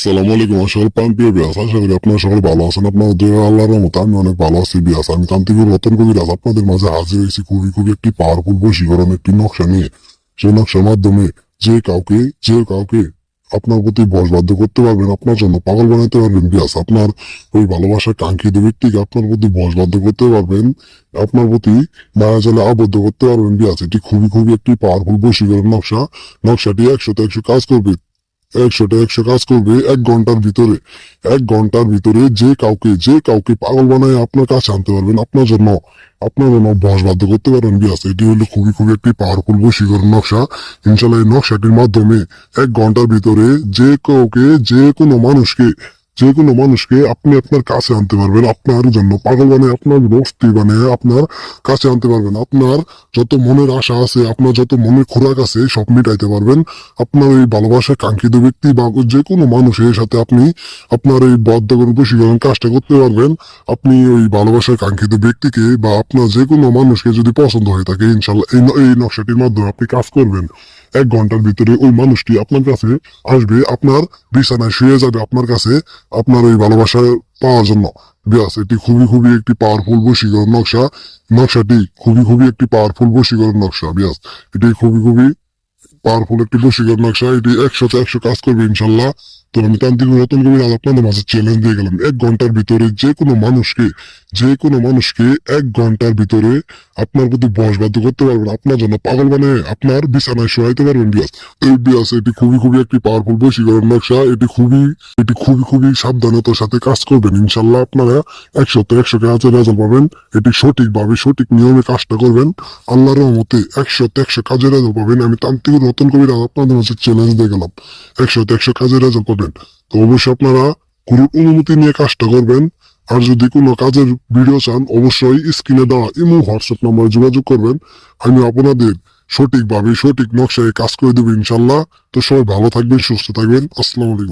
সালাম আলাইকুম আসল প্রিয় বিয়াস, আশা করি আপনারা সকলে ভালো আছেন। আপনাদের আল্লাহর রহমতে আমি অনেক ভালো আছি। বিয়াস, আমি তান্ত্রিক রতন কবিরাজ আপনাদের মাঝে হাজির হয়েছি খুবই খুবই একটি পাওয়ারফুল বশীকরণ একটি নকশা নিয়ে। সেই নকশার মাধ্যমে যে কাউকে আপনার প্রতি বশবাধ্য করতে পারবেন, আপনার জন্য পাগল বানাতে পারবেন। বিয়াস, আপনার ওই ভালোবাসার কাঙ্ক্ষিত ব্যক্তিকে আপনার প্রতি বশবাধ্য করতে পারবেন, আপনার প্রতি মায়াজালে আবদ্ধ করতে পারবেন। বিয়াস, এটি খুবই খুবই একটি পাওয়ারফুল বশীকরণ নকশা। নকশাটি 100-100 কাজ করবে। 100-100 কাজ করবে 1 ঘন্টার ভিতরে। 1 ঘন্টার ভিতরে যে কাউকে পাগল বানায় আপনার কাছে আনতে পারবেন, আপনার জন্য বশবাধ্য করতে পারবেন। বিয়াস, এটি হলো খুবই খুবই একটি পাওয়ারফুল বশীকরণ নকশা। ইনশাল্লাহ এই নকশাটির মাধ্যমে 1 ঘন্টার ভিতরে যে কোনো মানুষকে আপনি আপনার কাছে আনতে পারবেন, আপনার জন্য পাগল বানায়, আপনার বস্তি বানায় আপনার কাছে আনতে পারবেন। আপনার যত মনের আশা আছে, আপনার যত মনের খোরাক আছে সব মিটাইতে পারবেন। আপনার এই ভালোবাসার কাঙ্ক্ষিত ব্যক্তি বা যে কোনো মানুষের সাথে আপনি আপনার এই বশীকরণ কাজটা করতে পারবেন। আপনি ওই ভালোবাসার কাঙ্ক্ষিত ব্যক্তিকে বা আপনার যে কোনো মানুষকে যদি পছন্দ হয়ে থাকে, ইনশাল্লাহ এই নকশাটির মাধ্যমে আপনি কাজ করবেন। 1 ঘন্টার ভিতরে ওই মানুষটি আপনার কাছে আসবে, আপনার বিছানায় শুয়ে যাবে আপনার কাছে আপনার ওই ভালোবাসা পাওয়ার জন্য। বিয়াস, এটি খুবই খুবই একটি পাওয়ারফুল বশীকরণ নকশা। নকশাটি খুবই খুবই একটি পাওয়ারফুল বশীকরণ নকশা। বিয়াস, এটি খুবই খুবই পাওয়ারফুল একটি বশীকরণ নকশা। এটি 100-100 কাজ করবে ইনশাল্লাহ। তো আমি তান্ত্রিক রতন কবির আপনাদের মাঝে চ্যালেঞ্জ দিয়ে গেলাম, 1 ঘন্টার ভিতরে যে কোনো মানুষকে 1 ঘন্টার ভিতরে আপনার প্রতি বশবাধ্য করতে পারবেন, আপনার জন্য পাগল বানিয়ে আপনার বিছানায় শোয়াইতে পারবেন। বিয়াস, এটি খুবই খুবই একটি পাওয়ারফুল বশীকরণ নকশা। এটি খুবই সাবধানতার সাথে কাজ করবেন। ইনশাল্লাহ আপনারা 100-100 কাজে রেজাল্ট পাবেন। এটি সঠিকভাবে সঠিক নিয়মে কাজটা করবেন, আল্লাহর রহমতে 100-100 কাজে রেজাল্ট পাবেন। আমি তান্ত্রিক রতন কবির আপনাদের মাঝে চ্যালেঞ্জ দিয়ে গেলাম, 100-100 কাজে রেজাল্ট পাবেন। তো অবশ্যই আপনারা গুরুর অনুমতি নিয়ে কাজটা করবেন। আর যদি কোনো কাজের ভিডিও চান, অবশ্যই স্ক্রিনে দেওয়া ইমো হোয়াটসঅ্যাপ নাম্বারে যোগাযোগ করবেন। আমি আপনাদের সঠিকভাবে সঠিক নকশায় কাজ করে দেবো ইনশাল্লাহ। তো সবাই ভালো থাকবেন, সুস্থ থাকবেন। আসসালামু আলাইকুম।